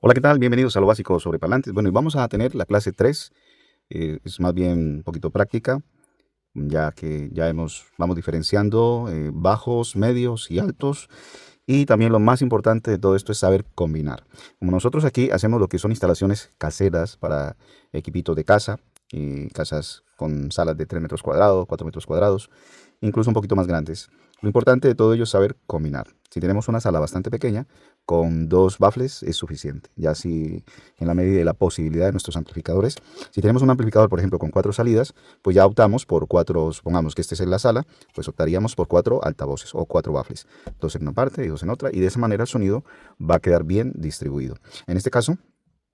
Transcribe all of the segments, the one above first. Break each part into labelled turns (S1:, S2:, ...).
S1: Hola, ¿qué tal? Bienvenidos a lo básico sobre parlantes. Bueno, y vamos a tener la clase 3. Es más bien un poquito práctica, ya que vamos diferenciando bajos, medios y altos. Y también lo más importante de todo esto es saber combinar. Como nosotros aquí hacemos lo que son instalaciones caseras para equipitos de casa, y casas con salas de 3 metros cuadrados, 4 metros cuadrados, incluso un poquito más grandes. Lo importante de todo ello es saber combinar. Si tenemos una sala bastante pequeña, con 2 baffles es suficiente. Ya si en la medida de la posibilidad de nuestros amplificadores, si tenemos un amplificador, por ejemplo, con 4 salidas, pues ya optamos por 4, supongamos que este es en la sala, pues optaríamos por 4 altavoces o 4 baffles. 2 en una parte y 2 en otra, y de esa manera el sonido va a quedar bien distribuido. En este caso,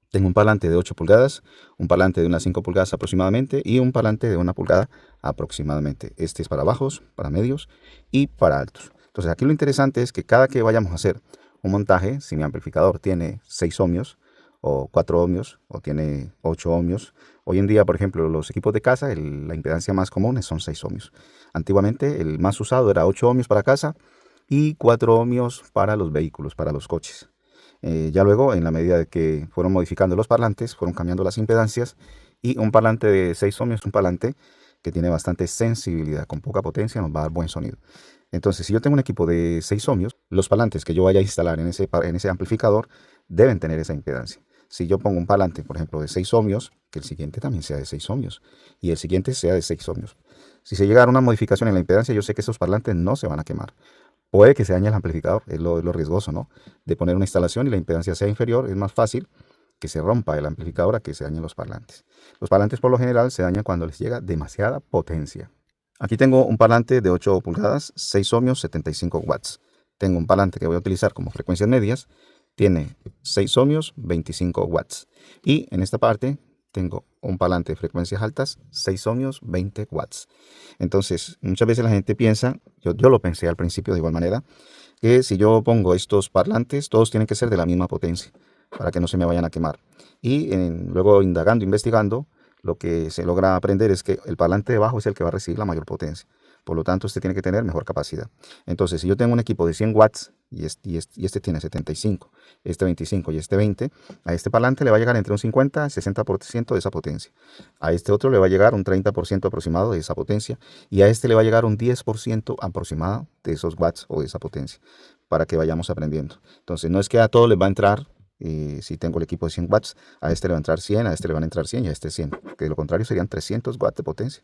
S1: tengo un parlante de 8 pulgadas, un parlante de unas 5 pulgadas aproximadamente y un parlante de 1 pulgada aproximadamente. Este es para bajos, para medios y para altos. Entonces aquí lo interesante es que cada que vayamos a hacer un montaje, si mi amplificador tiene 6 ohmios o 4 ohmios o tiene 8 ohmios, hoy en día, por ejemplo, los equipos de casa, la impedancia más común son 6 ohmios. Antiguamente el más usado era 8 ohmios para casa y 4 ohmios para los vehículos, para los coches. Ya luego, en la medida de que fueron modificando los parlantes, fueron cambiando las impedancias, y un parlante de 6 ohmios es un parlante que tiene bastante sensibilidad, con poca potencia nos va a dar buen sonido. Entonces, si yo tengo un equipo de 6 ohmios, los parlantes que yo vaya a instalar en ese amplificador deben tener esa impedancia. Si yo pongo un parlante, por ejemplo, de 6 ohmios, que el siguiente también sea de 6 ohmios y el siguiente sea de 6 ohmios. Si se llega a una modificación en la impedancia, yo sé que esos parlantes no se van a quemar. Puede que se dañe el amplificador, es lo riesgoso, ¿no? De poner una instalación y la impedancia sea inferior, es más fácil que se rompa el amplificador a que se dañen los parlantes. Los parlantes por lo general se dañan cuando les llega demasiada potencia. Aquí tengo un parlante de 8 pulgadas, 6 ohmios, 75 watts. Tengo un parlante que voy a utilizar como frecuencias medias, tiene 6 ohmios, 25 watts. Y en esta parte tengo un parlante de frecuencias altas, 6 ohmios, 20 watts. Entonces, muchas veces la gente piensa, yo lo pensé al principio de igual manera, que si yo pongo estos parlantes, todos tienen que ser de la misma potencia para que no se me vayan a quemar. Y luego indagando, investigando, lo que se logra aprender es que el parlante de bajo es el que va a recibir la mayor potencia. Por lo tanto, este tiene que tener mejor capacidad. Entonces, si yo tengo un equipo de 100 watts y este tiene 75, este 25 y este 20, a este parlante le va a llegar entre un 50 y 60% de esa potencia. A este otro le va a llegar un 30% aproximado de esa potencia, y a este le va a llegar un 10% aproximado de esos watts o de esa potencia, para que vayamos aprendiendo. Entonces, no es que a todos les va a entrar. Si tengo el equipo de 100 watts, a este le va a entrar 100, a este le van a entrar 100 y a este 100, que de lo contrario serían 300 watts de potencia.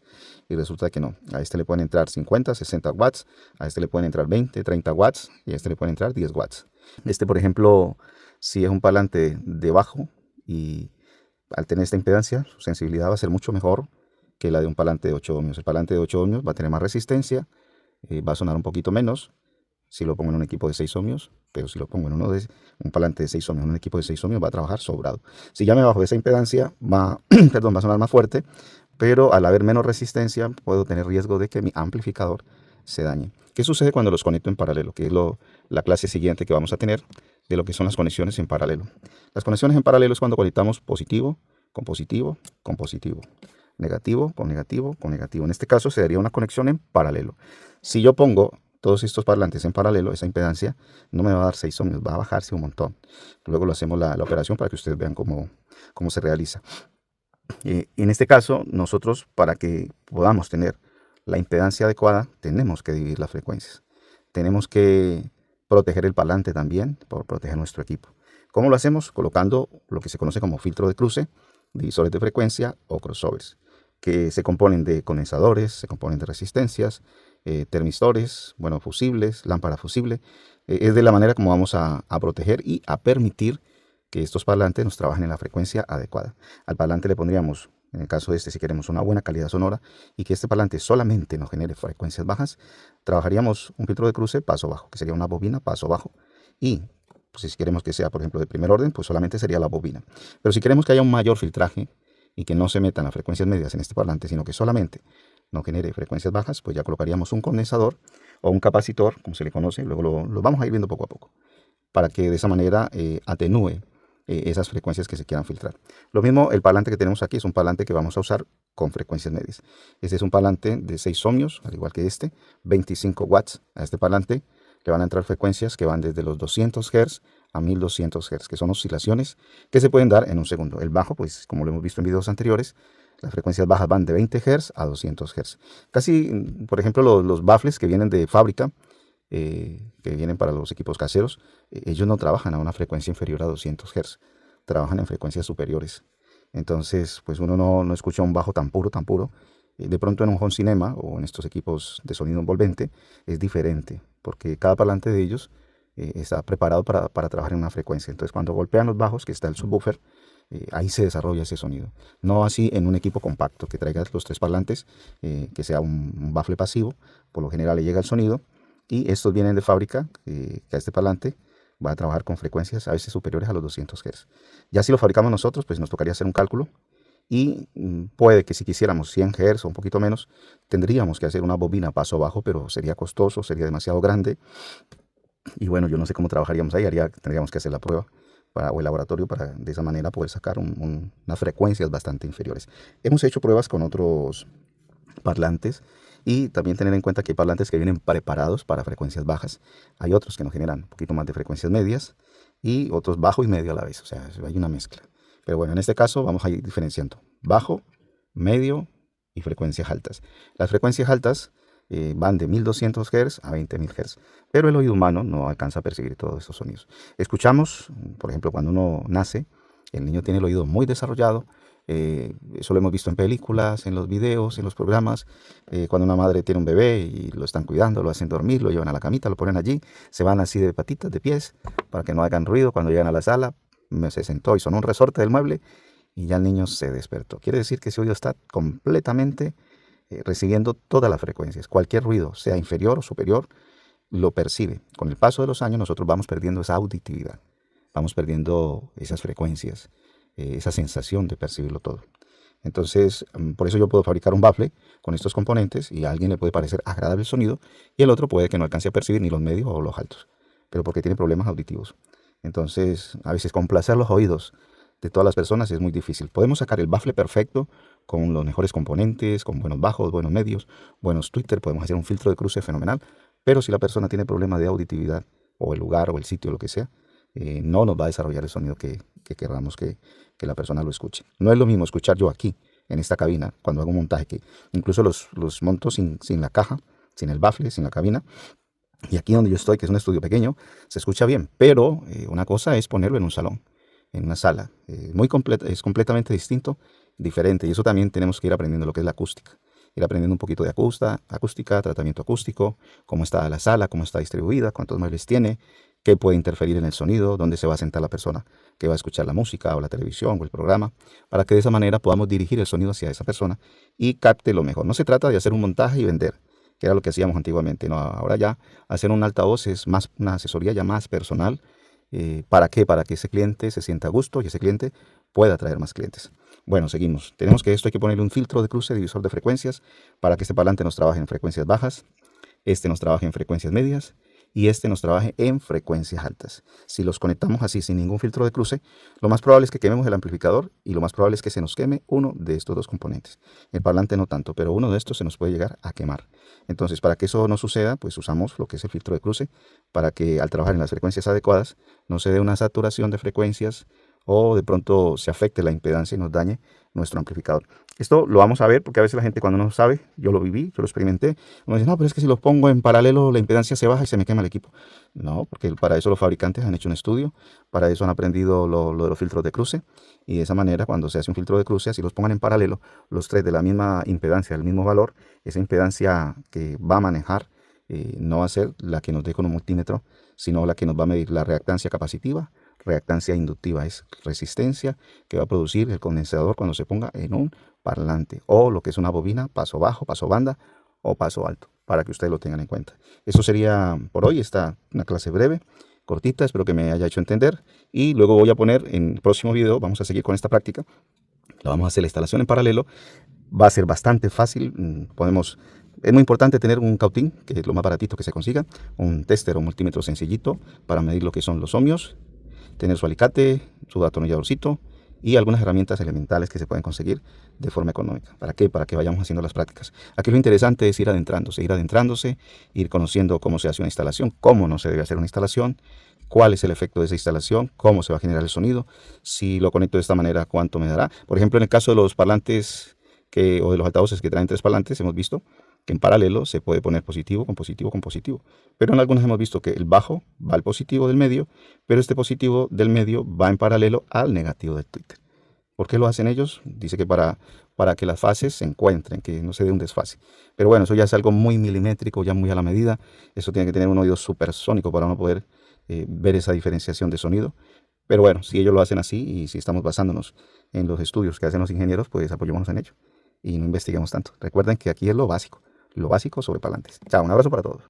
S1: Y resulta que no, a este le pueden entrar 50, 60 watts, a este le pueden entrar 20, 30 watts y a este le pueden entrar 10 watts. Este, por ejemplo, si es un parlante de bajo, y al tener esta impedancia, su sensibilidad va a ser mucho mejor que la de un parlante de 8 ohmios. El parlante de 8 ohmios va a tener más resistencia, va a sonar un poquito menos si lo pongo en un equipo de 6 ohmios, pero si lo pongo en un parlante de 6 ohmios, en un equipo de 6 ohmios, va a trabajar sobrado. Si ya me bajo de esa impedancia, perdón, va a sonar más fuerte, pero al haber menos resistencia, puedo tener riesgo de que mi amplificador se dañe. ¿Qué sucede cuando los conecto en paralelo? Que es la clase siguiente que vamos a tener, de lo que son las conexiones en paralelo. Las conexiones en paralelo es cuando conectamos positivo con positivo con positivo, negativo con negativo con negativo. En este caso se daría una conexión en paralelo. Si yo pongo todos estos parlantes en paralelo, esa impedancia no me va a dar 6 ohmios, va a bajarse un montón. Luego lo hacemos la operación para que ustedes vean cómo se realiza. En este caso, nosotros, para que podamos tener la impedancia adecuada, tenemos que dividir las frecuencias. Tenemos que proteger el parlante también, por proteger nuestro equipo. ¿Cómo lo hacemos? Colocando lo que se conoce como filtro de cruce, divisores de frecuencia o crossovers, que se componen de condensadores, se componen de resistencias, termistores, bueno, fusibles, lámpara fusible. Es de la manera como vamos a proteger y a permitir que estos parlantes nos trabajen en la frecuencia adecuada. Al parlante le pondríamos, en el caso de este, si queremos una buena calidad sonora y que este parlante solamente nos genere frecuencias bajas, trabajaríamos un filtro de cruce paso bajo, que sería una bobina paso bajo. Y pues, si queremos que sea, por ejemplo, de primer orden, pues solamente sería la bobina. Pero si queremos que haya un mayor filtraje y que no se metan las frecuencias medias en este parlante, sino que solamente nos genere frecuencias bajas, pues ya colocaríamos un condensador o un capacitor, como se le conoce. Luego lo vamos a ir viendo poco a poco, para que de esa manera atenúe esas frecuencias que se quieran filtrar. Lo mismo, el parlante que tenemos aquí es un parlante que vamos a usar con frecuencias medias. Este es un parlante de 6 ohmios, al igual que este, 25 watts. A este parlante le van a entrar frecuencias que van desde los 200 Hz a 1200 Hz, que son oscilaciones que se pueden dar en un segundo. El bajo, pues como lo hemos visto en videos anteriores, las frecuencias bajas van de 20 Hz a 200 Hz. Casi, por ejemplo, los baffles que vienen de fábrica, que vienen para los equipos caseros, ellos no trabajan a una frecuencia inferior a 200 Hz, trabajan en frecuencias superiores. Entonces, pues uno no escucha un bajo tan puro, tan puro. De pronto en un home cinema o en estos equipos de sonido envolvente es diferente, porque cada parlante de ellos está preparado para trabajar en una frecuencia. Entonces, cuando golpean los bajos, que está el subwoofer, ahí se desarrolla ese sonido. No así en un equipo compacto que traiga los tres parlantes, que sea un baffle pasivo, por lo general le llega el sonido, y estos vienen de fábrica, que a este parlante va a trabajar con frecuencias a veces superiores a los 200 Hz. Ya si lo fabricamos nosotros, pues nos tocaría hacer un cálculo, y puede que si quisiéramos 100 Hz o un poquito menos, tendríamos que hacer una bobina paso bajo, pero sería costoso, sería demasiado grande. Y bueno, yo no sé cómo trabajaríamos ahí, tendríamos que hacer la prueba o el laboratorio para de esa manera poder sacar unas frecuencias bastante inferiores. Hemos hecho pruebas con otros parlantes y también tener en cuenta que hay parlantes que vienen preparados para frecuencias bajas. Hay otros que nos generan un poquito más de frecuencias medias y otros bajo y medio a la vez, o sea, hay una mezcla. Pero bueno, en este caso vamos a ir diferenciando bajo, medio y frecuencias altas. Las frecuencias altas van de 1200 Hz a 20.000 Hz, pero el oído humano no alcanza a percibir todos esos sonidos. Escuchamos, por ejemplo, cuando uno nace, el niño tiene el oído muy desarrollado. Eso lo hemos visto en películas, en los videos, en los programas. Cuando una madre tiene un bebé y lo están cuidando, lo hacen dormir, lo llevan a la camita, lo ponen allí, se van así de patitas, de pies, para que no hagan ruido. Cuando llegan a la sala, se sentó y sonó un resorte del mueble y ya el niño se despertó. Quiere decir que ese oído está completamente recibiendo todas las frecuencias. Cualquier ruido, sea inferior o superior, lo percibe. Con el paso de los años nosotros vamos perdiendo esa auditividad, vamos perdiendo esas frecuencias, esa sensación de percibirlo todo. Entonces, por eso yo puedo fabricar un baffle con estos componentes y a alguien le puede parecer agradable el sonido y el otro puede que no alcance a percibir ni los medios o los altos, pero porque tiene problemas auditivos. Entonces, a veces complacer los oídos de todas las personas es muy difícil. Podemos sacar el baffle perfecto con los mejores componentes, con buenos bajos, buenos medios, buenos tweeters, podemos hacer un filtro de cruce fenomenal, pero si la persona tiene problemas de auditividad, o el lugar, o el sitio, lo que sea, no nos va a desarrollar el sonido que queramos que la persona lo escuche. No es lo mismo escuchar yo aquí, en esta cabina, cuando hago un montaje, que incluso los monto sin la caja, sin el baffle, sin la cabina, y aquí donde yo estoy, que es un estudio pequeño, se escucha bien, pero una cosa es ponerlo en un salón, en una sala, es completamente distinto, diferente, y eso también tenemos que ir aprendiendo lo que es la acústica, ir aprendiendo un poquito de acústica, tratamiento acústico, cómo está la sala, cómo está distribuida, cuántos muebles tiene, qué puede interferir en el sonido, dónde se va a sentar la persona que va a escuchar la música o la televisión o el programa, para que de esa manera podamos dirigir el sonido hacia esa persona y capte lo mejor. No se trata de hacer un montaje y vender, que era lo que hacíamos antiguamente, no, ahora ya hacer un altavoz es más una asesoría ya más personal. ¿Para qué? Para que ese cliente se sienta a gusto y ese cliente pueda atraer más clientes. Bueno, seguimos. Tenemos que esto hay que ponerle un filtro de cruce, divisor de frecuencias, para que este parlante nos trabaje en frecuencias bajas, este nos trabaje en frecuencias medias y este nos trabaje en frecuencias altas. Si los conectamos así sin ningún filtro de cruce, lo más probable es que quememos el amplificador y lo más probable es que se nos queme uno de estos dos componentes. El parlante no tanto, pero uno de estos se nos puede llegar a quemar. Entonces, para que eso no suceda, pues usamos lo que es el filtro de cruce para que al trabajar en las frecuencias adecuadas no se dé una saturación de frecuencias o de pronto se afecte la impedancia y nos dañe nuestro amplificador. Esto lo vamos a ver porque a veces la gente cuando no sabe, yo lo viví, yo lo experimenté, uno dice, no, pero es que si los pongo en paralelo la impedancia se baja y se me quema el equipo. No, porque para eso los fabricantes han hecho un estudio, para eso han aprendido lo de los filtros de cruce y de esa manera cuando se hace un filtro de cruce, así los pongan en paralelo, los tres de la misma impedancia, del mismo valor, esa impedancia que va a manejar no va a ser la que nos dé con un multímetro, sino la que nos va a medir la reactancia capacitiva, reactancia inductiva, es resistencia que va a producir el condensador cuando se ponga en un parlante o lo que es una bobina, paso bajo, paso banda o paso alto, para que ustedes lo tengan en cuenta. Eso sería por hoy, una clase breve, cortita, espero que me haya hecho entender y luego voy a poner en el próximo video, vamos a seguir con esta práctica, vamos a hacer la instalación en paralelo, va a ser bastante fácil, es muy importante tener un cautín, que es lo más baratito que se consiga, un tester o multímetro sencillito para medir lo que son los ohmios, tener su alicate, su atornilladorcito y algunas herramientas elementales que se pueden conseguir de forma económica. ¿Para qué? Para que vayamos haciendo las prácticas. Aquí lo interesante es ir adentrándose, ir conociendo cómo se hace una instalación, cómo no se debe hacer una instalación, cuál es el efecto de esa instalación, cómo se va a generar el sonido, si lo conecto de esta manera, cuánto me dará. Por ejemplo, en el caso de los parlantes o de los altavoces que traen tres parlantes, hemos visto que en paralelo se puede poner positivo con positivo con positivo. Pero en algunos hemos visto que el bajo va al positivo del medio, pero este positivo del medio va en paralelo al negativo del tweeter. ¿Por qué lo hacen ellos? Dice que para que las fases se encuentren, que no se dé un desfase. Pero bueno, eso ya es algo muy milimétrico, ya muy a la medida. Eso tiene que tener un oído supersónico para uno poder ver esa diferenciación de sonido. Pero bueno, si ellos lo hacen así y si estamos basándonos en los estudios que hacen los ingenieros, pues apoyémonos en ello y no investiguemos tanto. Recuerden que aquí es lo básico sobre parlantes. Chao, un abrazo para todos.